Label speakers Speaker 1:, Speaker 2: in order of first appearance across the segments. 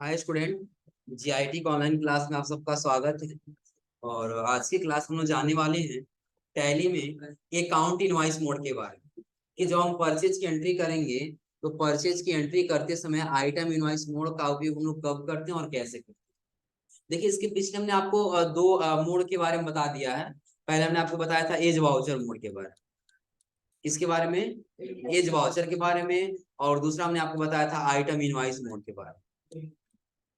Speaker 1: Hi student. GIT का online class में आप सबका स्वागत है। और आज की क्लास हम लोग जाने वाले हैं टैली में अकाउंट इनवॉइस मोड के बारे में कि जब हम परचेज की एंट्री करेंगे तो परचेज की एंट्री करते समय आइटम इनवॉइस मोड का उपयोग हम लोग कब करते हैं और कैसे करते हैं। देखिए, इसके पीछे हमने आपको दो मोड के बारे में बता दिया है। पहले हमने आपको बताया था एज वाउचर मोड के बारे में। किसके बारे में? एज वाउचर के बारे में। और दूसरा हमने आपको बताया था आइटम इनवॉइस मोड के बारे में।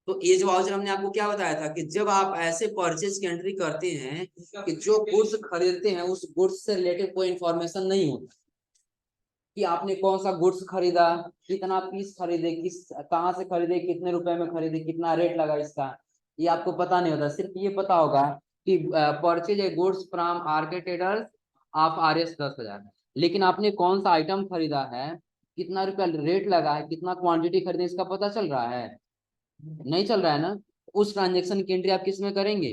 Speaker 1: तो एज वाउचर हमने आपको क्या बताया था कि जब आप ऐसे परचेज की एंट्री करते हैं कि जो गुड्स खरीदते हैं उस गुड्स से रिलेटेड कोई इंफॉर्मेशन नहीं होता कि आपने कौन सा गुड्स खरीदा, कितना पीस खरीदे, किस कहाँ से खरीदे, कितने रुपए में खरीदे, कितना रेट लगा इसका, ये आपको पता नहीं होता। सिर्फ ये पता होगा कि purchase a goods from RK traders of RS 10,000। लेकिन आपने कौन सा आइटम खरीदा है, कितना रुपया रेट लगा है, कितना क्वांटिटी खरीदे, इसका पता चल रहा है? नहीं चल रहा है ना। उस ट्रांजेक्शन की एंट्री आप किस में करेंगे?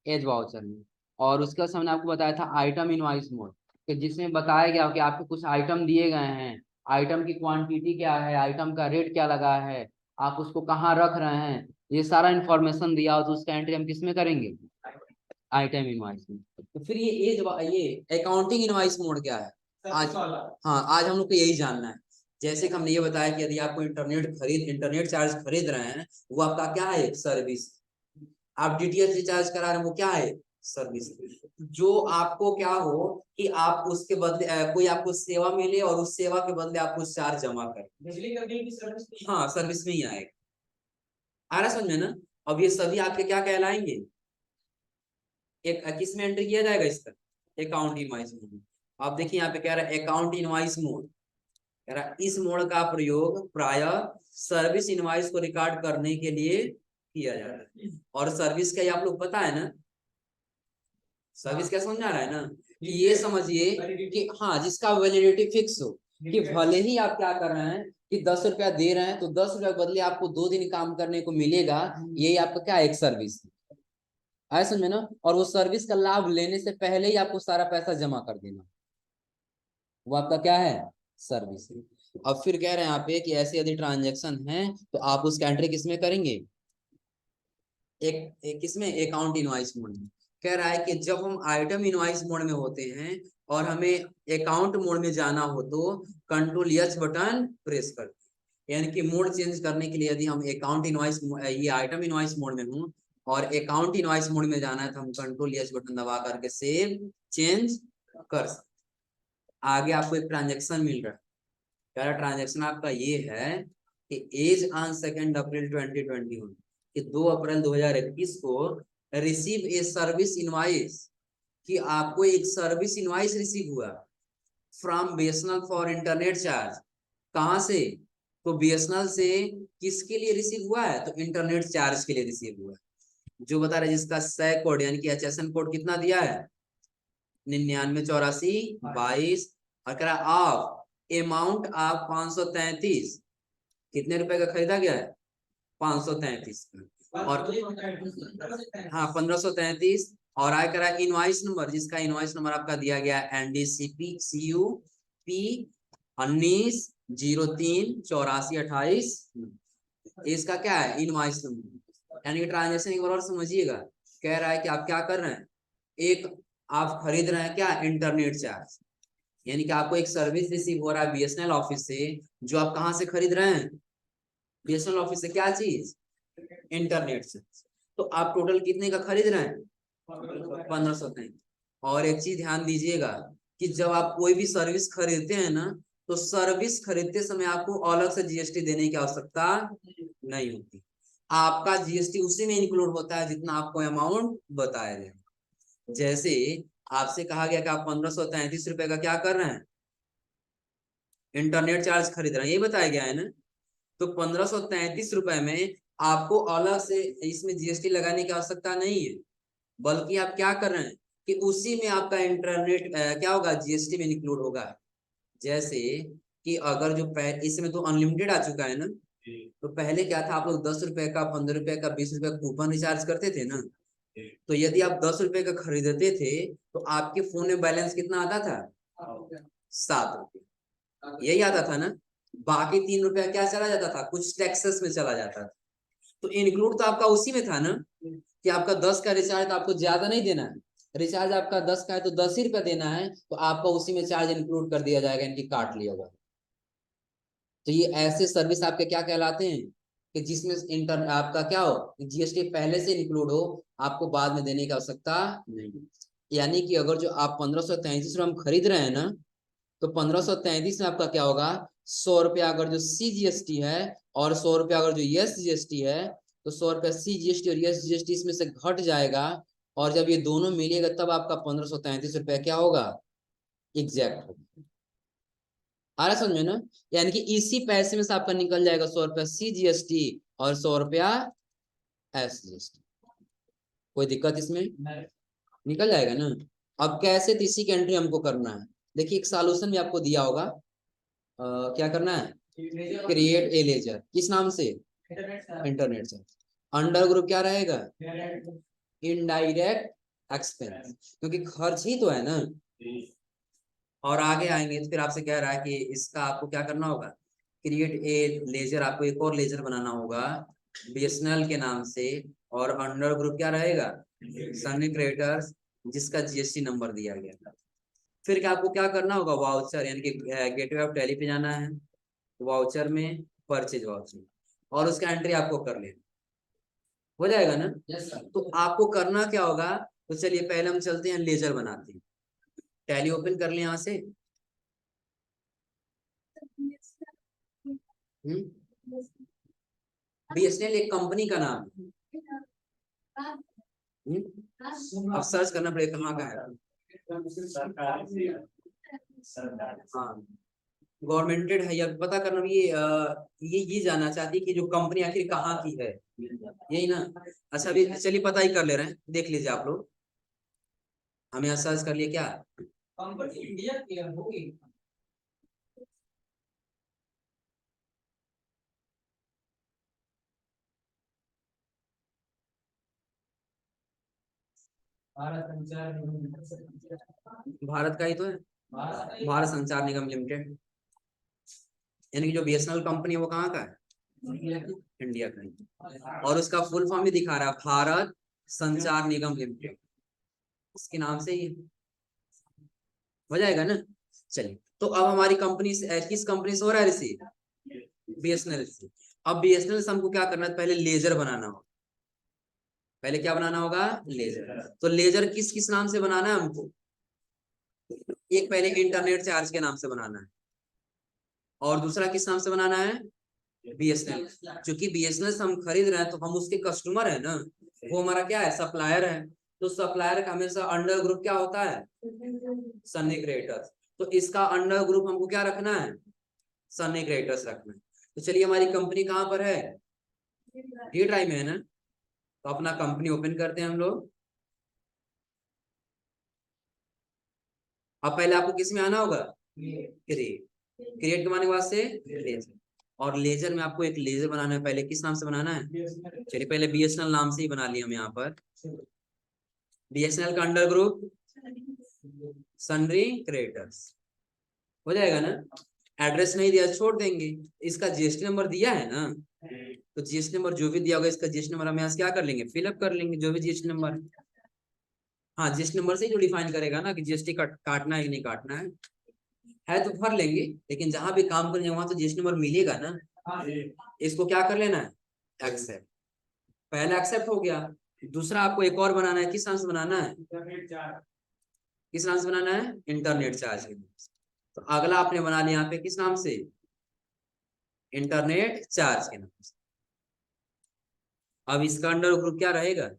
Speaker 1: एज वाउचर में। और उसका हमने आपको बताया था आइटम इनवॉइस मोड कि जिसमें बताया गया कि आपको कुछ आइटम दिए गए हैं, आइटम की क्वांटिटी क्या है, आइटम का रेट क्या लगा है, आप उसको कहाँ रख रहे हैं, ये सारा इंफॉर्मेशन दिया हो तो उसका एंट्री हम किस में करेंगे? आइटम इनवॉइस में। तो फिर ये अकाउंटिंग इनवॉइस मोड क्या है आज? हाँ, आज हम लोग को यही जानना है। जैसे कि हमने ये बताया कि यदि आपको इंटरनेट चार्ज खरीद रहे हैं, वो आपका क्या है? सर्विस। आप डीटीएच रिचार्ज करा रहे हैं, वो क्या है? सर्विस। जो आपको क्या हो कि आप उसके बदले कोई आपको सेवा मिले और उस सेवा के बदले आप कुछ चार्ज जमा करें, बिजली का बिल की सर्विस। हाँ, सर्विस में ही आएगा। आ रहा समझ में ना? अब ये सभी आपके क्या कहलाएंगे? एक किस में एंट्री किया जाएगा इसका? Account invoice mode. अब देखिए यहाँ पे कह रहा है अकाउंट इनवॉइस मोड। कह रहा है इस मोड का प्रयोग प्रायः सर्विस इनवॉइस को रिकॉर्ड करने के लिए किया जाता है। और सर्विस का ये आप लोग पता है ना? सर्विस क्या समझ आ रहा है ना? कि ये समझिए कि हाँ, जिसका वैलिडिटी फिक्स हो, कि भले ही आप क्या कर रहे हैं कि 10 रुपया दे रहे हैं तो 10 रुपया बदले आपको 2 दिन काम करने को मिलेगा। यही आपका क्या? एक सर्विस है, समझ में ना? और वो सर्विस का लाभ लेने से पहले ही आपको सारा पैसा जमा कर देना, वो आपका क्या है? सर्विस। अब फिर कह रहे हैं यहाँ पे कि ऐसे यदि ट्रांजेक्शन है तो आप उसका एंट्री किसमें करेंगे? एक किसमें? अकाउंट इनवॉइस मोड में। कह रहा है कि जब हम आइटम इनवॉइस मोड में होते हैं और हमें अकाउंट मोड में जाना हो तो Ctrl+H बटन प्रेस करते हैं। यानी कि मोड चेंज करने के लिए यदि हम अकाउंट इनवॉइस ये आइटम इनवॉइस मोड में हूँ और अकाउंट इनवॉइस मोड में जाना है तो हम Ctrl+H बटन दबा करके सेव चेंज कर सकते। आगे आपको एक ट्रांजेक्शन मिल रहा है। कह रहा ट्रांजेक्शन आपका ये है कि एज ऑन 2 अप्रैल 2021 कि 2 अप्रैल 2021 को रिसीव ए सर्विस इनवॉइस, कि आपको एक सर्विस इनवॉइस रिसीव हुआ from BSNL for internet charge. कहां से? तो बीएसएनएल से। किसके लिए रिसीव हुआ है? तो इंटरनेट चार्ज के लिए रिसीव हुआ है। जो बता रहे जिसका सै कोड यानी कि HSN कोड कितना दिया है? 998422। और कह रहा ऑफ अमाउंट ऑफ 533। कितने रुपए का खरीदा गया है? 533 का। और हाँ, 1533। और आय करा इनवॉइस नंबर, जिसका इनवॉइस नंबर आपका दिया गया है NDCPCU P19038428। इसका क्या है? Invoice number. यानी कि ट्रांजेक्शन एक बार और समझिएगा। कह रहा है कि आप क्या कर रहे हैं? एक आप खरीद रहे हैं क्या? Internet charge. यानी कि आपको एक सर्विस रिसीव हो रहा है बीएसएनएल ऑफिस से, जो आप कहां से खरीद रहे हैं? बीएसएनएल ऑफिस से। क्या चीज? इंटरनेट से। तो आप टोटल कितने का खरीद रहे हैं? 1533। और एक चीज ध्यान दीजिएगा कि जब आप कोई भी सर्विस खरीदते हैं ना, तो सर्विस खरीदते समय आपको अलग से जीएसटी देने की आवश्यकता नहीं होती। आपका जीएसटी उसी में इंक्लूड होता है जितना आपको अमाउंट बताया जाए। जैसे आपसे कहा गया कि आप 1533 रुपए का क्या कर रहे हैं? इंटरनेट चार्ज खरीद रहे हैं, ये बताया गया है ना? तो 1533 रुपए में आपको अलग से इसमें जीएसटी लगाने की आवश्यकता नहीं है, बल्कि आप क्या कर रहे हैं कि उसी में आपका इंटरनेट क्या होगा? जीएसटी में इंक्लूड होगा। जैसे कि अगर जो इसमें तो अनलिमिटेड आ चुका है ना, तो पहले क्या था? आप लोग 10 रुपए का, 15 रुपए का, 20 रुपए का कूपन रिचार्ज करते थे ना। तो यदि आप 10 रुपए का खरीदते थे तो आपके फोन में बैलेंस कितना आता था? 7 रुपये। यही आता था ना। बाकी 3 रुपया क्या चला जाता था? कुछ टैक्सेस में चला जाता था। तो इंक्लूड तो आपका उसी में था ना कि आपका 10 का रिचार्ज, तो आपको ज्यादा नहीं देना है। रिचार्ज आपका 10 का है तो 10 ही रुपया देना है, तो आपका उसी में चार्ज इंक्लूड कर दिया जाएगा, इनकी काट लिया होगा। तो ये ऐसे सर्विस आपके क्या कहलाते हैं कि जिसमें इंटर आपका क्या हो, जीएसटी पहले से इंक्लूड हो, आपको बाद में देने की आवश्यकता नहीं। यानी कि अगर जो आप 1533 हम खरीद रहे हैं ना, तो 1533 में आपका क्या होगा, 100 रुपया अगर जो CGST है और 100 रुपया अगर जो SGST है, तो 100 रुपया CGST और SGST इसमें से घट जाएगा, और जब ये दोनों मिलेगा तब आपका 1533 रुपया क्या होगा, एग्जैक्ट होगा। आ रहा समझ में ना। यानी कि इसी पैसे में से आपका निकल जाएगा 100 रुपया CGST और 100 रुपया SGST। कोई दिक्कत इसमें, निकल जाएगा ना। अब कैसे, तो इसी की एंट्री हमको करना है। देखिए एक सॉल्यूशन भी आपको दिया होगा, क्या करना है, क्रिएट ए लेजर, किस नाम से, इंटरनेट से। अंडर ग्रुप क्या रहेगा, इनडायरेक्ट एक्सपेंस, क्योंकि खर्च ही तो है ना। और आगे आएंगे तो फिर आपसे कह रहा है कि इसका आपको क्या करना होगा, क्रिएट ए लेजर, आपको एक और लेजर बनाना होगा BSNL के नाम से, और अंडर ग्रुप क्या रहेगा, सनी क्रिएटर्स, जिसका GST नंबर दिया गया। फिर क्या आपको क्या करना होगा, वाउचर, यानी कि गेटवे ऑफ टैली पे जाना है, वाउचर में परचेज वाउचर, और उसका एंट्री आपको कर लेना, हो जाएगा ना। तो आपको करना क्या होगा, तो चलिए पहले हम चलते हैं लेजर बनाते हैं। टैली ओपन कर ले यहाँ से। BSNL एक कंपनी का नाम है। अब सर्च करना पड़ेगा कहाँ का है। हाँ, गवर्नमेंटेड है या पता करना, ये जानना चाहती है कि जो कंपनी आखिर कहाँ की है, यही ना। अच्छा अभी चलिए पता ही कर ले रहे हैं, देख लीजिए आप लोग। हम यहाँ सर्च कर लिए क्या, कंपनी इंडिया की होगी। भारत का ही तो है, भारत संचार निगम लिमिटेड। यानी कि जो BSNL कंपनी है वो कहाँ का है, इंडिया का ही। और उसका फुल फॉर्म भी दिखा रहा है, भारत संचार निगम लिमिटेड, इसके नाम से ही हो जाएगा ना। चलिए तो अब हमारी कंपनी से, किस कंपनी से हो रहा है रिसीव, BSNL से। अब BSNL से हमको क्या करना है, पहले लेजर बनाना होगा। पहले क्या बनाना होगा, लेजर। तो लेजर किस किस नाम से बनाना है हमको, एक पहले इंटरनेट चार्ज के नाम से बनाना है, और दूसरा किस नाम से बनाना है, BSNL। क्योंकि BSNL से हम खरीद रहे हैं तो हम उसके कस्टमर है ना, वो हमारा क्या है, सप्लायर है। तो सप्लायर का हमेशा अंडर ग्रुप क्या होता है, सनी क्रिएटर्स। तो इसका अंडर ग्रुप हमको क्या रखना है, सनी क्रिएटर्स रखना है। तो चलिए हमारी कंपनी कहाँ पर है, डी ड्राइव में है ना। तो अपना कंपनी ओपन करते हैं हम लोग। अब पहले आपको किस में आना होगा, क्रिएट। क्रिएट के माने के बाद से लेजर, और लेजर में आपको एक लेजर बनाना है। पहले किस नाम से बनाना है, चलिए पहले BSNL नाम से ही बना लिया हम यहाँ पर। BSNL का अंडर ग्रुप सनरी क्रिएटर्स, हो जाएगा ना। एड्रेस नहीं दिया छोड़ देंगे, इसका GST नंबर दिया है ना, तो GST नंबर जो भी दिया होगा, इसका GST नंबर हम यहाँ से क्या कर लेंगे, फिलअप कर लेंगे, जो भी GST नंबर। हाँ, GST नंबर से ही जो डिफाइन करेगा ना कि GST काटना है कि नहीं काटना है तो भर लेंगे। लेकिन जहां भी काम करेंगे वहां तो GST नंबर मिलेगा ना। इसको क्या कर लेना है, एक्सेप्ट। पहला एक्सेप्ट हो गया। दूसरा आपको एक और बनाना है, किस नाम से बनाना है, किस नाम से बनाना है, इंटरनेट चार्ज के नाम से। तो अगला आपने बना लिया यहाँ पे किस नाम से, इंटरनेट चार्ज के नाम से। अब इसका अंडर ग्रुप क्या रहेगा,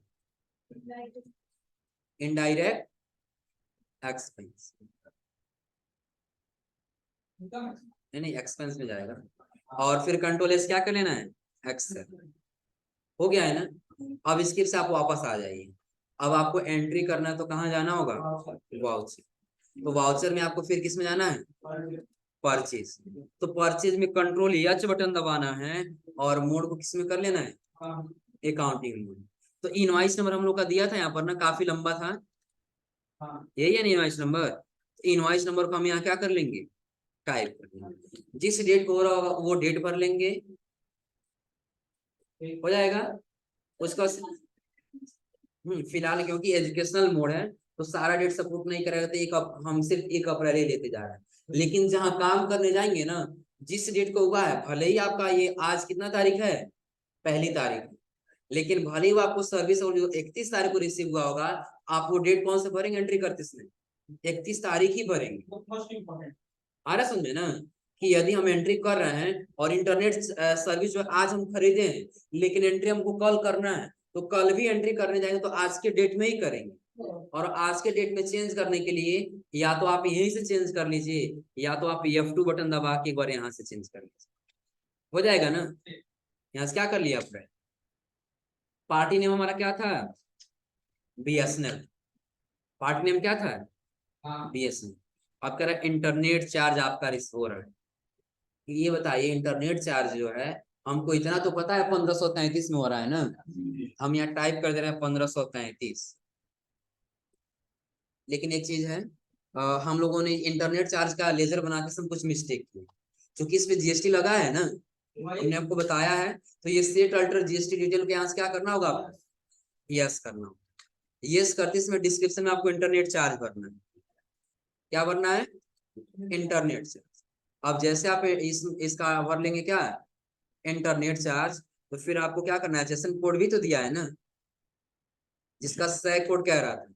Speaker 1: इनडायरेक्ट एक्सपेंस, नहीं एक्सपेंस में जाएगा। और फिर कंट्रोल एस क्या कर लेना है, एक्सेप्ट, हो गया है ना। अब इसके से आप वापस आ जाइए। अब आपको एंट्री करना है तो कहाँ जाना होगा, वाउचर। तो वाउचर में आपको फिर किस में जाना है, परचेज। तो परचेज में कंट्रोल एच बटन दबाना है, और मोड को किस में कर लेना है, अकाउंटिंग मोड। तो इनवॉइस नंबर हम लोग का दिया था यहाँ पर ना, काफी लंबा था, यही है ना इनवॉइस नंबर। इनवॉइस नंबर को हम यहाँ क्या कर लेंगे, टाइप कर लेंगे। जिस डेट को हो रहा होगा वो डेट भर लेंगे, हो जाएगा उसका। फिलहाल क्योंकि एजुकेशनल मोड है तो सारा डेट सपोर्ट नहीं करेगा, तो हम सिर्फ 1 अप्रैल ही लेते जा रहे हैं। लेकिन जहां काम करने जाएंगे ना, जिस डेट को हुआ है, भले ही आपका ये आज कितना तारीख है, 1 तारीख, लेकिन भले ही वो आपको सर्विस और जो 31 तारीख को रिसीव हुआ होगा, आप वो डेट कौन से भरेंगे एंट्री करते इसमें, 31 तारीख ही भरेंगे। आ रहा समझे ना, कि यदि हम एंट्री कर रहे हैं और इंटरनेट सर्विस जो आज हम खरीदे हैं, लेकिन एंट्री हमको कल करना है, तो कल भी एंट्री करने जाएंगे तो आज के डेट में ही करेंगे। और आज के डेट में चेंज करने के लिए या तो आप यहीं से चेंज कर लीजिए, या तो आप F2 बटन दबा के एक बार यहाँ से चेंज कर लीजिए, हो जाएगा ना। यहाँ से क्या कर लिया आपने, पार्टी नेम हमारा क्या था, BSNL। पार्टी नेम क्या था, BSNL। अब कह रहा है इंटरनेट चार्ज आपका रिसीव हो रहा है। ये बताइए इंटरनेट चार्ज जो है, हमको इतना तो पता है 1533 में हो रहा है ना, हम यहाँ टाइप कर दे रहे हैं 1533। लेकिन एक चीज है, हम लोगों ने इंटरनेट चार्ज का लेजर बना के सब कुछ मिस्टेक किया, क्योंकि इस पे GST लगा है ना, हमने आपको बताया है। तो ये सेट अल्टर GST डिटेल के यहाँ से क्या करना होगा आपको, यस करना होगा। यस करते इसमें डिस्क्रिप्शन में आपको इंटरनेट चार्ज भरना है। क्या भरना है, इंटरनेट चार्ज। अब जैसे आप इसका भर लेंगे क्या, इंटरनेट चार्ज, तो फिर आपको क्या करना है, सेशन कोड भी तो दिया है ना, जिसका सै कोड कह रहा था।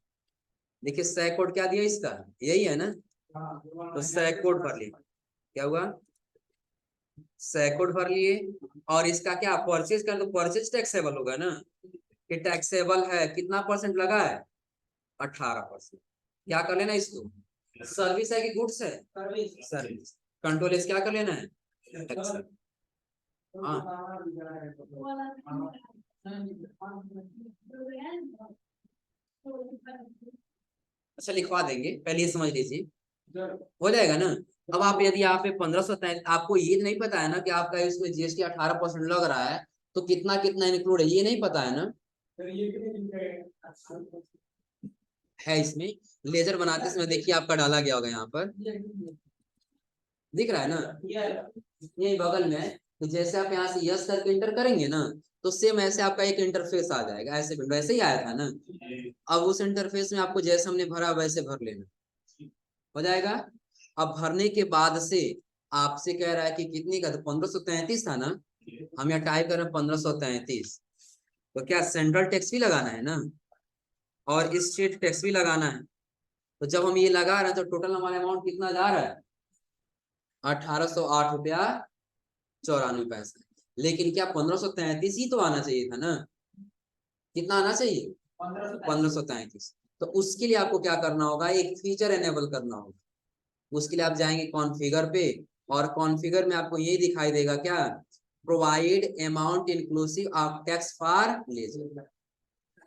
Speaker 1: देखिए सै कोड क्या दिया इसका, यही है ना, तो सै कोड भर लिए, क्या हुआ, सै कोड भर लिए। और इसका क्या परचेज कर, तो परचेज टैक्सेबल होगा ना, कि टैक्सेबल है, कितना परसेंट लगा है, 18%। क्या कर लेना इसको, सर्विस है कि गुड्स है, सर्विस। कंट्रोल इस क्या कर लेना है, टैक्सेबल। हाँ अच्छा लिखवा देंगे, पहले ये समझ लीजिए, हो जाएगा ना। अब आप यदि यहाँ पे 1500, आपको ये नहीं पता है ना कि आपका इसमें GST 18% लग रहा है, तो कितना कितना इंक्लूड है ये नहीं पता है ना, है इसमें लेजर बनाते समय देखिए आपका डाला गया होगा यहाँ पर, दिख रहा है ना, यही बगल में। तो जैसे आप यहाँ से यस करके इंटर करेंगे ना, तो सेम ऐसे आपका एक इंटरफेस आ जाएगा, ऐसे वैसे ही आया था ना। अब उस इंटरफेस में आपको जैसे हमने भरा वैसे भर लेना, हो जाएगा। अब भरने के बाद से आपसे कह रहा है कि कितनी का, तो 1533 था ना, हम यहाँ टाइप कर रहे हैं 1533। तो क्या सेंट्रल टैक्स भी लगाना है ना, और स्टेट टैक्स भी लगाना है। तो जब हम ये लगा रहे हैं तो टोटल हमारा अमाउंट कितना जा रहा है, 1808 रुपया 94 पैसे। लेकिन क्या 1533 ही तो आना चाहिए था ना, कितना आना चाहिए, 1533। तो उसके लिए आपको क्या करना होगा, एक फीचर एनेबल करना होगा। उसके लिए आप जाएंगे कॉन्फ़िगर पे, और कॉन्फ़िगर में आपको यही दिखाई देगा क्या, provide amount inclusive of tax for ledger.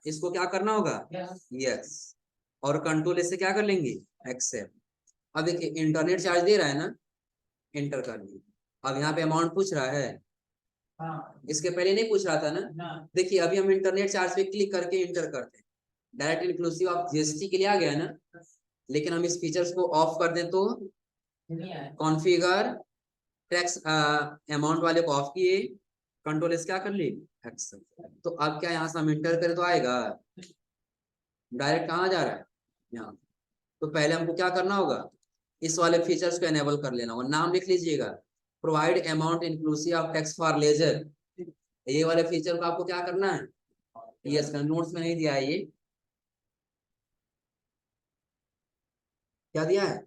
Speaker 1: इसको क्या करना होगा, यस। और कंट्रोल से क्या कर लेंगे, एक्सेप्ट। अब देखिए इंटरनेट चार्ज दे रहा है ना, एंटर कर दिए। अब यहाँ पे अमाउंट पूछ रहा है, इसके पहले नहीं पूछ रहा था ना। देखिए अभी हम इंटरनेट चार्ज पे क्लिक करके इंटर करते हैं, डायरेक्ट इंक्लूसिव ऑफ GST के लिए आ गया है ना। लेकिन हम इस फीचर्स को ऑफ कर दें तो, कॉन्फ़िगर टैक्स अमाउंट वाले को ऑफ किए, कंट्रोल एस क्या कर ली, एक्सेप्ट। तो अब क्या यहाँ से हम इंटर करें तो आएगा, डायरेक्ट कहाँ जा रहा है, यहाँ। तो पहले हमको क्या करना होगा, इस वाले फीचर्स को एनेबल कर लेना होगा। नाम लिख लीजिएगा, provide amount inclusive of tax for ledger. ये वाले फीचर को आपको क्या करना है, यस का नोट्स में नहीं दिया है ये, क्या दिया है,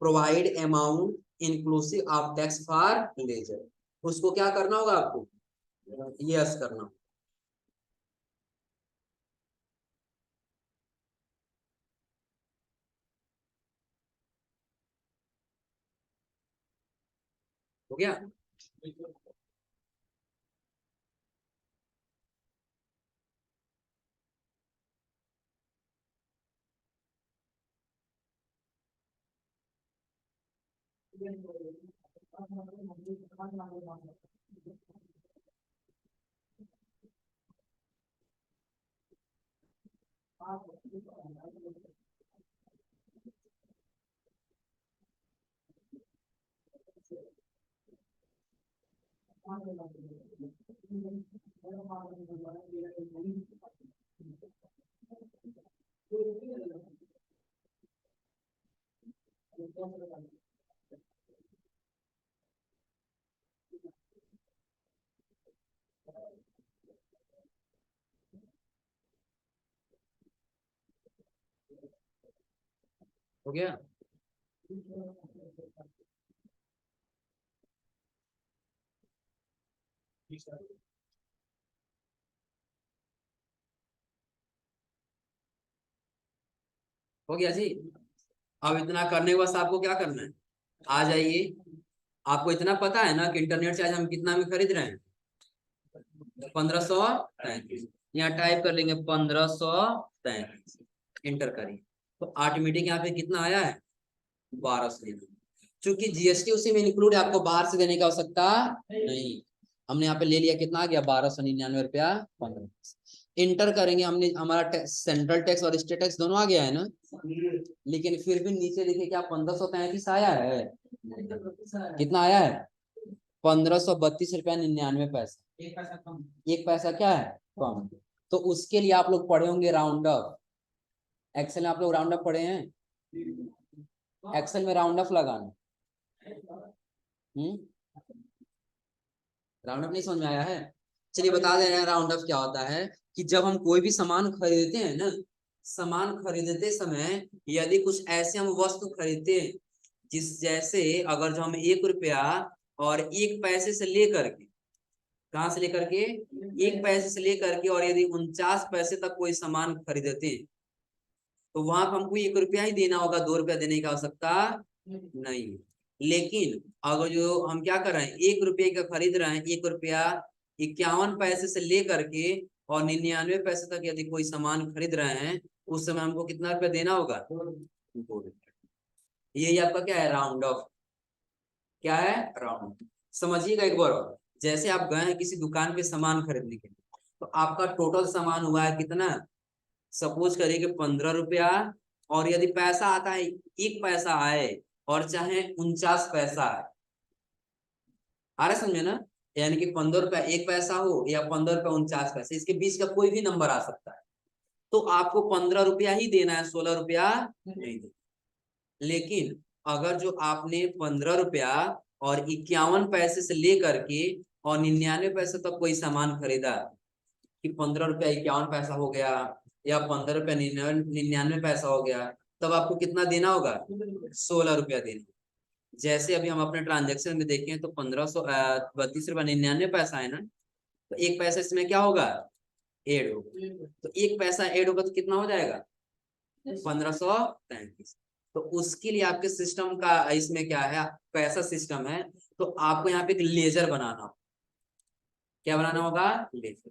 Speaker 1: provide amount inclusive of tax for ledger. उसको क्या करना होगा आपको, यस करना हो गया। हो गया। हो गया जी। अब इतना करने के बाद आपको क्या करना है, आ जाइए। आपको इतना पता है ना कि इंटरनेट से आज हम कितना में खरीद रहे हैं, 1533। यहाँ टाइप कर लेंगे 1533, इंटर करिए तो ऑटोमेटिक यहाँ पे कितना आया है, 1200। चूंकि जीएसटी उसी में इंक्लूड है, आपको बाहर से देने की आवश्यकता नहीं। हमने यहाँ पे ले लिया, कितना आ गया, 1299 रुपया 15। इंटर करेंगे, हमने हमारा सेंट्रल टैक्स और स्टेट टैक्स दोनों आ गया है ना, लेकिन फिर भी नीचे देखिए क्या 1533 आया है, कितना आया है, 1532 रुपया 99 पैसा। एक पैसा क्या है कम। तो उसके लिए आप लोग पढ़े होंगे राउंड अप, एक्सेल में आप लोग राउंड अप पढ़े हैं, एक्सेल में राउंड अप लगाना। राउंड अप नहीं समझ में आया है, चलिए बता दे रहे हैं राउंड अप क्या होता है। कि जब हम कोई भी सामान खरीदते हैं ना, सामान खरीदते समय यदि कुछ ऐसे हम वस्तु खरीदते हैं जिस जैसे अगर जो हम 1 रुपया और 1 पैसे से लेकर के, कहाँ से लेकर के, 1 पैसे से लेकर के, और यदि 49 पैसे तक कोई सामान खरीदते हैं तो वहां पर हमको 1 रुपया ही देना होगा, 2 रुपया देने की आवश्यकता नहीं। लेकिन अगर जो हम क्या कर रहे हैं, 1 रुपये का खरीद रहे हैं, 1 रुपया 51 पैसे से लेकर के और 99 पैसे तक यदि कोई सामान खरीद रहे हैं, उस समय हमको कितना रुपया देना होगा, 2 रुपया। यही आपका क्या है, राउंड ऑफ। क्या है, राउंड। समझिएगा एक बार और। जैसे आप गए हैं किसी दुकान पे सामान खरीदने के लिए, तो आपका टोटल सामान हुआ है कितना, सपोज करिए कि 15 रुपया, और यदि पैसा आता है 1 पैसा आए और चाहे 49 पैसा आए, आ रहा समझे ना, यानी कि 15 रुपया 1 पैसा हो या 15 रुपया 49 पैसे, इसके बीच का कोई भी नंबर आ सकता है, तो आपको 15 रुपया ही देना है, 16 रुपया नहीं देना। लेकिन अगर जो आपने 15 रुपया और 51 पैसे से लेकर के और 99 पैसे तक कोई सामान खरीदा, कि 15 रुपया 51 पैसा हो गया या 15 रुपया 99 पैसा हो गया, तब आपको कितना देना होगा, 16 रुपया देना। जैसे अभी हम अपने ट्रांजेक्शन में देखें तो 1532 रुपया 99 पैसा है ना, तो 1 पैसा इसमें क्या होगा, ऐड होगा, तो 1 पैसा ऐड होगा तो कितना हो जाएगा, 1533। तो उसके लिए आपके सिस्टम का इसमें क्या है, पैसा सिस्टम है, तो आपको यहाँ पे एक लेजर बनाना होगा। क्या बनाना होगा, लेजर।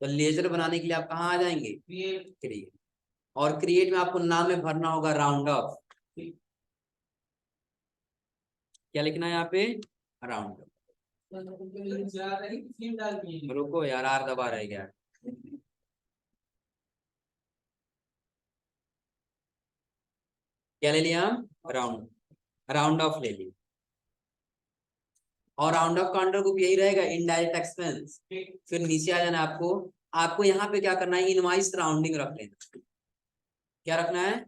Speaker 1: तो लेजर बनाने के लिए आप कहाँ आ जाएंगे, क्रिएट। और क्रिएट में आपको नाम में भरना होगा राउंड ऑफ। क्या लिखना है यहाँ पे, राउंड ऑफ। रुको यार, आर दबा रह गया। क्या ले लिया हम, राउंड, राउंड ऑफ ले लिया। और राउंड ऑफ का अंडर ग्रुप यही रहेगा, इनडायरेक्ट एक्सपेंस। फिर नीचे आ जाना आपको, आपको यहाँ पे क्या करना है, इनवाइस राउंडिंग रख लेना। क्या रखना है,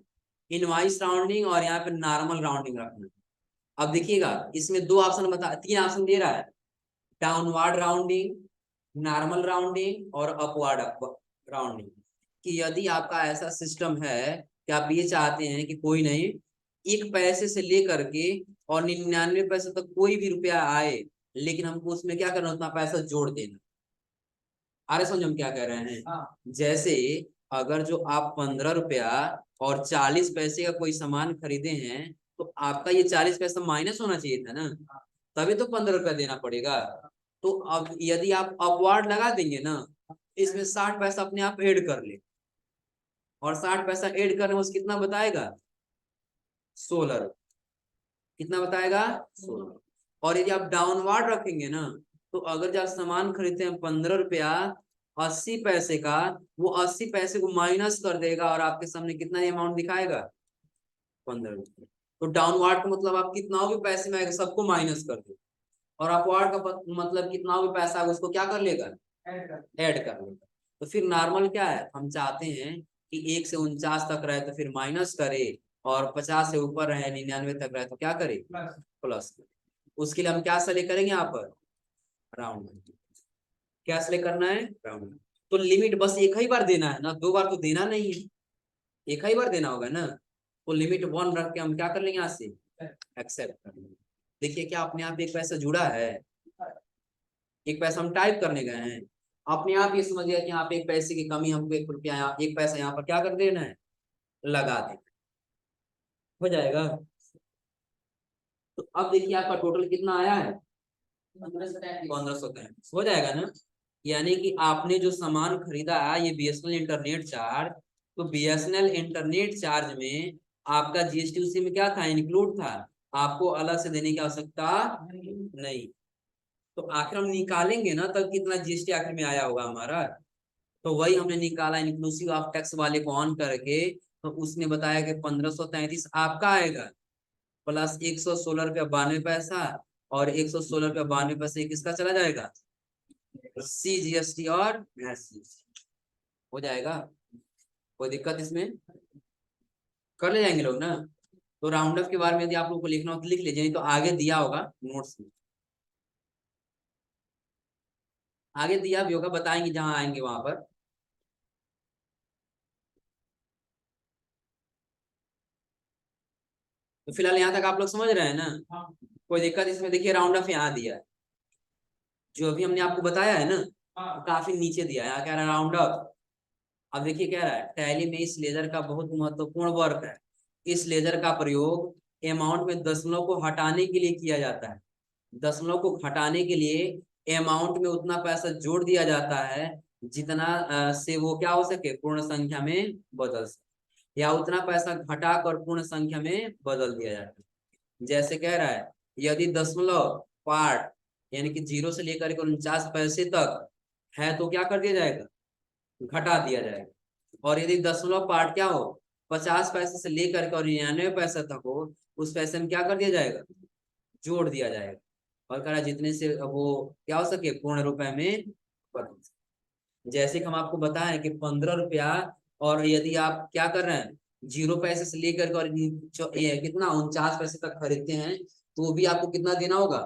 Speaker 1: इनवाइस राउंडिंग, और यहाँ पे नॉर्मल राउंडिंग रखना है। अब देखिएगा इसमें 2 ऑप्शन बता, 3 ऑप्शन दे रहा है, डाउनवर्ड राउंडिंग, नॉर्मल राउंडिंग और अपवर्ड राउंडिंग। कि यदि आपका ऐसा सिस्टम है कि आप ये चाहते हैं कि कोई नहीं, 1 पैसे से लेकर के और 99 पैसे तक कोई भी रुपया आए, लेकिन हमको उसमें क्या करना, उतना पैसा जोड़ देना। अरे समझ हम क्या कह रहे हैं, जैसे अगर जो आप 15 रुपया और 40 पैसे का कोई सामान खरीदे हैं, तो आपका ये 40 पैसा माइनस होना चाहिए था ना, तभी तो 15 रुपया देना पड़ेगा। तो अब यदि आप अपवार्ड लगा देंगे ना, इसमें 60 पैसा अपने आप ऐड कर ले, और 60 पैसा ऐड करने में कितना बताएगा, 16। कितना बताएगा, 16। और यदि आप डाउनवर्ड रखेंगे ना, तो अगर जब सामान खरीदते हैं 15 रुपया 80 पैसे का, वो 80 पैसे को माइनस कर देगा और आपके सामने कितना अमाउंट दिखाएगा, 15 रुपया। तो डाउनवर्ड का मतलब आप कितना भी पैसे में आएगा सबको माइनस कर दे, और अपवर्ड का मतलब कितना भी पैसा आएगा उसको क्या कर लेगा, ऐड कर लेगा। तो फिर नॉर्मल क्या है, हम चाहते हैं कि 1 से 49 तक रहे तो फिर माइनस करे, और 50 से ऊपर रहे, 99 तक रहे तो क्या करे, प्लस। उसके लिए हम क्या सेलेक्ट करेंगे, यहाँ पर राउंड। क्या सेलेक्ट करना है, राउंड। तो लिमिट बस एक ही बार देना है ना, 2 बार तो देना नहीं है, एक ही बार देना होगा ना। तो लिमिट 1 रख के हम क्या कर लेंगे यहाँ से एक्सेप्ट कर लेंगे। देखिए क्या अपने आप एक पैसा जुड़ा है, एक पैसा हम टाइप करने गए हैं, अपने आप ये समझ गया कि यहाँ पे एक पैसे की कमी, हमको 1 रुपया एक पैसा यहाँ पर क्या कर देना है, लगा देना, हो जाएगा। तो अब देखिए आपका टोटल कितना आया है 1533, हो जाएगा ना। यानी कि आपने जो सामान खरीदा है ये बीएसएनएल इंटरनेट चार्ज, तो बीएसएनएल इंटरनेट चार्ज में आपका जीएसटी उसी में क्या था, इंक्लूड था, आपको अलग से देने की आवश्यकता नहीं। तो आखिर हम निकालेंगे ना तब कितना जीएसटी आखिर में आया होगा हमारा, तो वही हमने निकाला इंक्लूसिव ऑफ टैक्स वाले को ऑन करके। तो उसने बताया कि 1533 आपका आएगा प्लस 116 रुपया 92 पैसा, और 116 रुपया 92 पैसा किसका चला जाएगा, CGST और SGST, हो जाएगा। कोई दिक्कत इसमें, कर ले जाएंगे लोग ना। तो राउंड ऑफ के बारे में यदि आप लोग को लिखना हो तो लिख लीजिए, नहीं तो आगे दिया होगा नोट्स में, आगे दिया भी होगा, बताएंगे जहां आएंगे वहां पर। तो फिलहाल यहाँ तक आप लोग समझ रहे हैं ना, कोई दिक्कत इसमें। देखिए राउंड ऑफ यहाँ दिया है, जो अभी हमने आपको बताया है ना, तो काफी नीचे दिया है, यहाँ कह रहा है राउंड ऑफ। अब देखिए कह रहा है टैली में इस लेजर का बहुत महत्वपूर्ण वर्क है, इस लेजर का प्रयोग अमाउंट में दशमलव को हटाने के लिए किया जाता है, दशमलव को हटाने के लिए अमाउंट में उतना पैसा जोड़ दिया जाता है जितना से वो क्या हो सके, पूर्ण संख्या में बदल सके, या उतना पैसा घटाकर पूर्ण संख्या में बदल दिया जाता है। जैसे कह रहा है यदि दशमलव पार्ट यानी कि 0 से लेकर के 49 पैसे तक है तो क्या कर दिया जाएगा, घटा दिया जाएगा। और यदि दशमलव पार्ट क्या हो, 50 पैसे से लेकर के और 99 पैसा तक हो, उस पैसे में क्या कर दिया जाएगा, जोड़ दिया जाएगा। और कह रहा जितने से वो क्या हो सके पूर्ण रुपए में बदल सके। जैसे कि हम आपको बताएं कि 15 रुपया, और यदि आप क्या कर रहे हैं 0 पैसे से लेकर के और कितना 49 पैसे तक खरीदते हैं, तो भी आपको कितना देना होगा,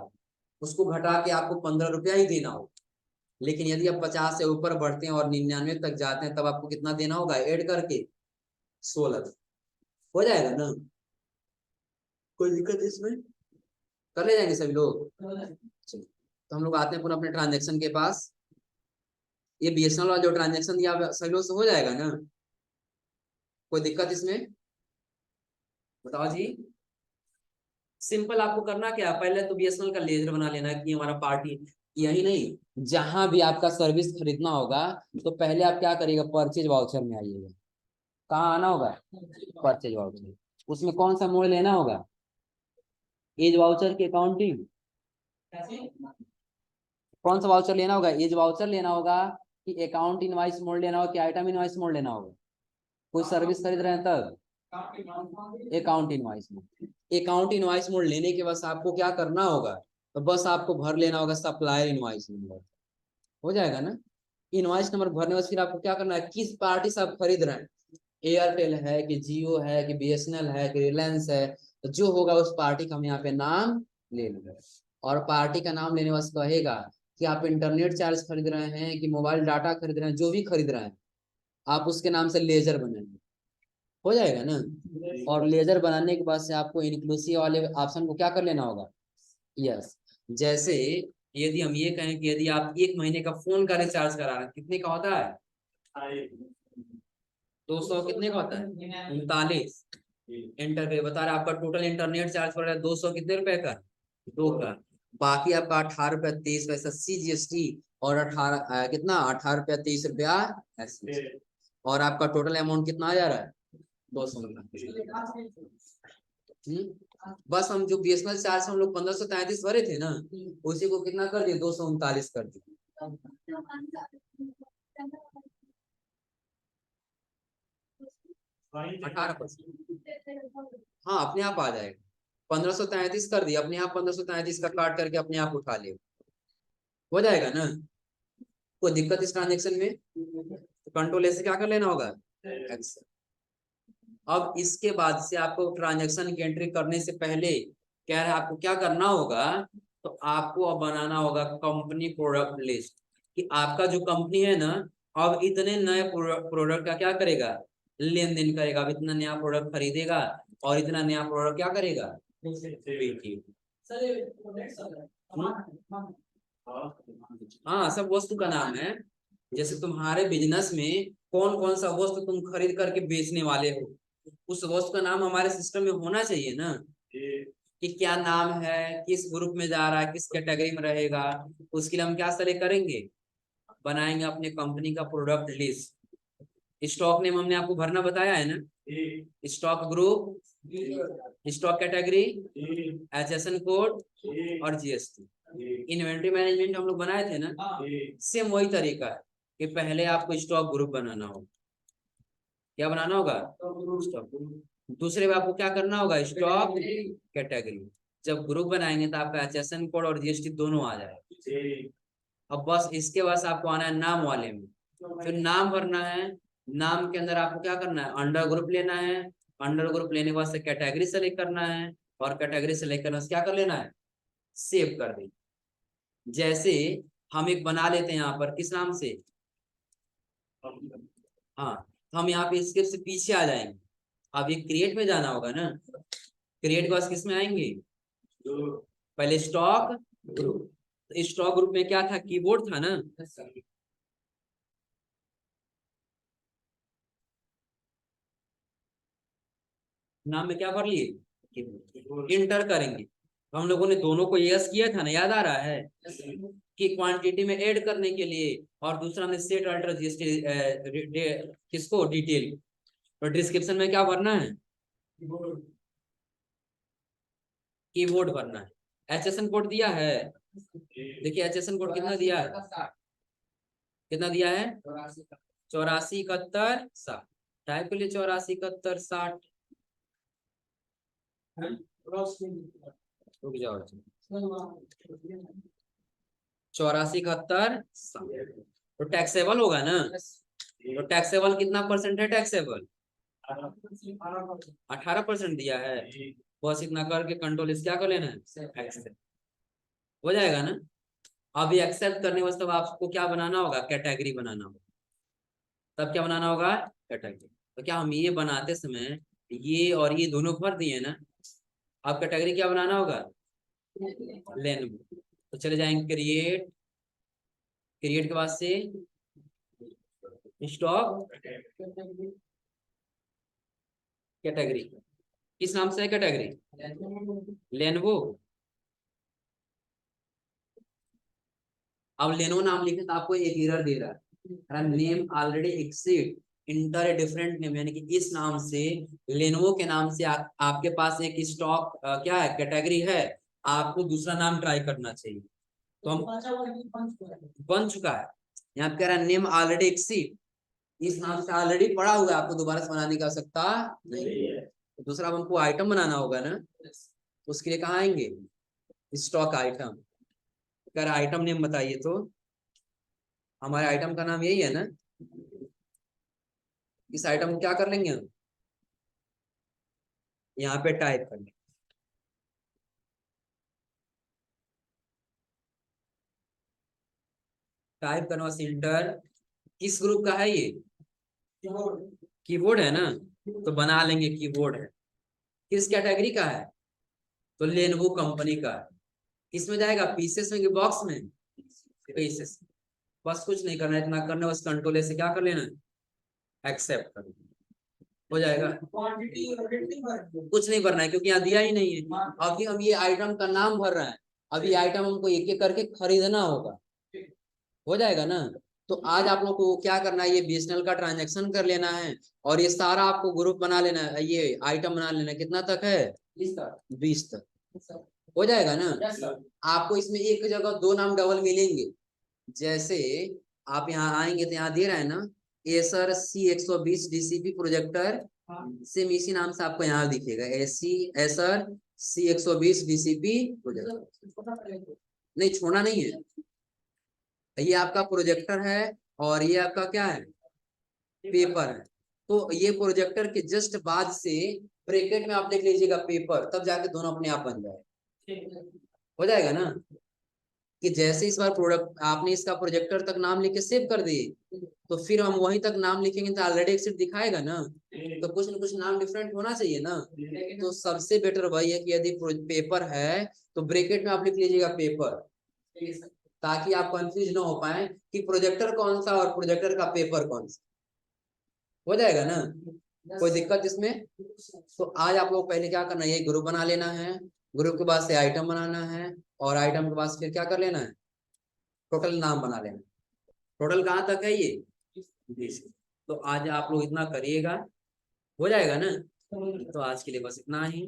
Speaker 1: उसको घटा के आपको 15 रुपया ही देना होगा। लेकिन यदि आप 50 से ऊपर बढ़ते हैं और 99 तक जाते हैं, तब आपको कितना देना होगा ऐड करके, 16, हो जाएगा ना। कोई दिक्कत इसमें, कर ले जाएंगे सभी लोग। चलिए तो हम लोग आते हैं पुनः अपने ट्रांजेक्शन के पास। ये बीएसएनएल वाला जो ट्रांजेक्शन दिया सभी लोग से हो जाएगा ना, कोई दिक्कत इसमें, बताओ जी। सिंपल आपको करना क्या, पहले तो बीएसएनएल का लेजर बना लेना कि हमारा पार्टी, यही नहीं जहां भी आपका सर्विस खरीदना होगा तो पहले आप क्या करिएगा, परचेज वाउचर में आइएगा। कहाँ आना होगा, परचेज वाउचर। उसमें कौन सा मोड लेना होगा, एज वाउचर की अकाउंटिंग, कौन सा वाउचर लेना होगा, एज वाउचर लेना होगा कि अकाउंट इनवाइस मोड लेना होगा कि आइटम इनवाइस मोड लेना होगा। कोई सर्विस खरीद रहे हैं तब account invoice mode, account invoice mode लेने के बाद आपको क्या करना होगा, तो बस आपको भर लेना होगा सप्लायर इनवाइस नंबर, हो जाएगा ना। इनवाइस नंबर भरने बाद फिर आपको क्या करना है, किस पार्टी से आप खरीद रहे हैं, एयरटेल है कि जियो है कि बीएसएनएल है कि रिलायंस है, तो जो होगा उस पार्टी का हम यहाँ पे नाम ले लेंगे। और पार्टी का नाम लेने वास्ते कहेगा कि आप इंटरनेट चार्ज खरीद रहे हैं कि मोबाइल डाटा खरीद रहे हैं, जो भी खरीद रहे हैं आप उसके नाम से लेजर बनाएंगे, हो जाएगा ना। और लेजर बनाने के बाद से आपको इंक्लूसिव वाले ऑप्शन को क्या कर लेना होगा, यस। जैसे यदि हम ये कहें कि यदि आप 1 महीने का फोन का रिचार्ज करा रहे हैं, कितने का होता है, 200, कितने का होता है 39, एंटर पे बता रहा है आपका टोटल इंटरनेट चार्ज पड़ रहा है 200 कितने रुपए का, 2 का। बाकी आपका 18 रुपया 23 पैसा CGST, और 18 कितना 18 रुपया 23 रुपया SGST, और आपका टोटल अमाउंट कितना आ जा रहा है 200 का। बस हम जो बीएसएनएल चार्ज हम लोग 1533 भरे थे ना, उसी को कितना कर दिए 239 कर दिए। 18%, हाँ अपने आप आ जाएगा। 1533 कर दिया अपने आप, 1533 का काट करके अपने आप उठा ले, हो जाएगा ना। कोई दिक्कत इस ट्रांजेक्शन में, तो कंट्रोल ऐसे क्या कर लेना होगा X। अब इसके बाद से आपको ट्रांजेक्शन की एंट्री करने से पहले कह रहे हैं आपको क्या करना होगा, तो आपको अब बनाना होगा कंपनी प्रोडक्ट लिस्ट, कि आपका जो कंपनी है ना अब इतने नए प्रोडक्ट का क्या करेगा, लेन देन करेगा। अब इतना नया प्रोडक्ट खरीदेगा और इतना नया प्रोडक्ट क्या करेगा, बेचेगा। हाँ, सब वस्तु का नाम है। जैसे तुम्हारे बिजनेस में कौन कौन सा वस्तु तुम खरीद करके बेचने वाले हो, उस वस्तु का नाम हमारे सिस्टम में होना चाहिए ना, कि क्या नाम है, किस ग्रुप में जा रहा है, किस कैटेगरी में रहेगा। उसके लिए हम क्या सेलेक्ट करेंगे, बनाएंगे अपने कंपनी का प्रोडक्ट लिस्ट। स्टॉक नेम हमने आपको भरना बताया है ना, stock group, stock category, HSN code और जीएसटी। इन्वेंट्री मैनेजमेंट हम लोग बनाए थे ना, सेम वही तरीका है कि पहले आपको स्टॉक ग्रुप बनाना होगा। क्या बनाना होगा, स्टॉक ग्रुप। दूसरे में आपको क्या करना होगा, स्टॉक कैटेगरी। जब ग्रुप बनाएंगे तो आपका एचएसएन कोड और जीएसटी दोनों आ जाएगा। अब बस इसके बाद आपको आना है नाम वाले में, फिर नाम भरना है। नाम के अंदर आपको क्या करना है, अंडर ग्रुप लेना है। अंडर ग्रुप लेने के बाद से कैटेगरी सेलेक्ट करना है, और कैटेगरी सेलेक्ट करने से क्या कर लेना है, सेव कर देना। जैसे हम एक बना लेते हैं यहाँ पर, किस नाम से, हाँ, तो हम यहाँ पे इसके से पीछे आ जाएंगे। अब ये क्रिएट में जाना होगा ना, क्रिएट के बाद किस में आएंगे, पहले स्टॉक ग्रुप। स्टॉक ग्रुप में क्या था, कीबोर्ड था ना, नाम में क्या भर लिए, इंटर करेंगे। हम लोगों ने दोनों को यस किया था ना, याद आ रहा है, कि क्वांटिटी में ऐड करने के लिए, और दूसरा में सेट अल्टर जीएसटी किसको, डिटेल। तो डिस्क्रिप्शन में क्या भरना है, कीबोर्ड भरना है। एचएसएन कोड दिया है, देखिए एचएसएन कोड कितना दिया है, कितना दिया है, 84 71 60। टाइप के लिए 84 71 60। रुक जाओ, 84 71 60 तो टैक्सेबल होगा ना। तो टैक्सेबल कितना परसेंट है, टैक्सेबल 18% दिया है। बस इतना करके कंट्रोल इस क्या कर लेना है, एक्सेप्ट हो जाएगा ना। अभी एक्सेप्ट करने के बाद आपको क्या बनाना होगा, कैटेगरी बनाना होगा। तब क्या बनाना होगा, कैटेगरी। तो क्या हम ये बनाते समय ये और ये दोनों भर दिए ना, अब कैटेगरी क्या बनाना होगा, लेन। तो चले जाएंगे क्रिएट, क्रिएट के बाद से स्टॉक कैटेगरी, किस नाम से है कैटेगरी, लेनवो। अब लेनवो नाम लिखे तो आपको एक एरर दे रहा है, name already exists enter a different name, यानी कि इस नाम से, लेनवो के नाम से आपके पास एक स्टॉक क्या है, कैटेगरी है, आपको दूसरा नाम ट्राई करना चाहिए। तो हम बन चुका है, यहाँ पे कह रहा है नेम ऑलरेडी एक्सिड, इस नाम से ऑलरेडी पड़ा हुआ है, आपको दोबारा से बनाने की आवश्यकता नहीं है। तो दूसरा हमको आइटम बनाना होगा ना, उसके लिए कहाँ आएंगे, स्टॉक आइटम। अगर आइटम नेम बताइए तो, हमारे आइटम का नाम यही है ना, इस आइटम को क्या कर लेंगे हम, यहाँ पे टाइप कर लेंगे। टाइप करना, इंटर, किस ग्रुप का है ये, कीबोर्ड है ना, तो बना लेंगे कीबोर्ड है। किस कैटेगरी का है, तो लेनोवो कंपनी का है। किसमें जाएगा, पीसेस में कि बॉक्स में, पीसेस। बस कुछ नहीं करना है, इतना करना, बस कंट्रोल से क्या कर लेना, एक्सेप्ट कर लेना, हो जाएगा। कुछ नहीं भरना है क्योंकि यहाँ दिया ही नहीं है। अभी हम ये आइटम का नाम भर रहे हैं, अभी आइटम हमको एक एक करके खरीदना होगा, हो जाएगा ना। तो आज आप लोग को क्या करना है, ये बीएसएनएल का ट्रांजैक्शन कर लेना है, और ये सारा आपको ग्रुप बना लेना है, ये आइटम बना लेना है। कितना तक है, 20 तक हो जाएगा ना। आपको इसमें एक जगह दो नाम डबल मिलेंगे। जैसे आप यहाँ आएंगे तो यहाँ दे रहा है ना, Acer C120 DCP projector, same इसी नाम से आपको यहाँ दिखेगा, एसर C120 डीसीपी प्रोजेक्टर। नहीं, छोड़ना नहीं है, ये आपका प्रोजेक्टर है, और ये आपका क्या है, पेपर है। तो ये प्रोजेक्टर के जस्ट बाद से ब्रैकेट में आप लिख लीजिएगा पेपर, तब जाके दोनों अपने आप बन जाए, हो जाएगा ना। कि जैसे इस बार प्रोडक्ट आपने इसका प्रोजेक्टर तक नाम लिख के सेव कर दिए, तो फिर हम वहीं तक नाम लिखेंगे तो ऑलरेडी एक सीट दिखाएगा ना, तो कुछ ना कुछ नाम डिफरेंट होना चाहिए ना। तो सबसे बेटर वही है कि यदि पेपर है तो ब्रैकेट में आप लिख लीजिएगा पेपर, ताकि आप कंफ्यूज ना हो पाए कि प्रोजेक्टर कौन सा और प्रोजेक्टर का पेपर कौन सा। हो जाएगा ना, कोई दिक्कत इसमें? तो आज आप लोग पहले क्या करना है, ये ग्रुप बना लेना है, ग्रुप के बाद से आइटम बनाना है, और आइटम के बाद फिर क्या कर लेना है, टोटल नाम बना लेना। टोटल कहाँ तक है ये? 20। तो आज आप लोग इतना करिएगा, हो जाएगा ना। तो आज के लिए बस इतना ही।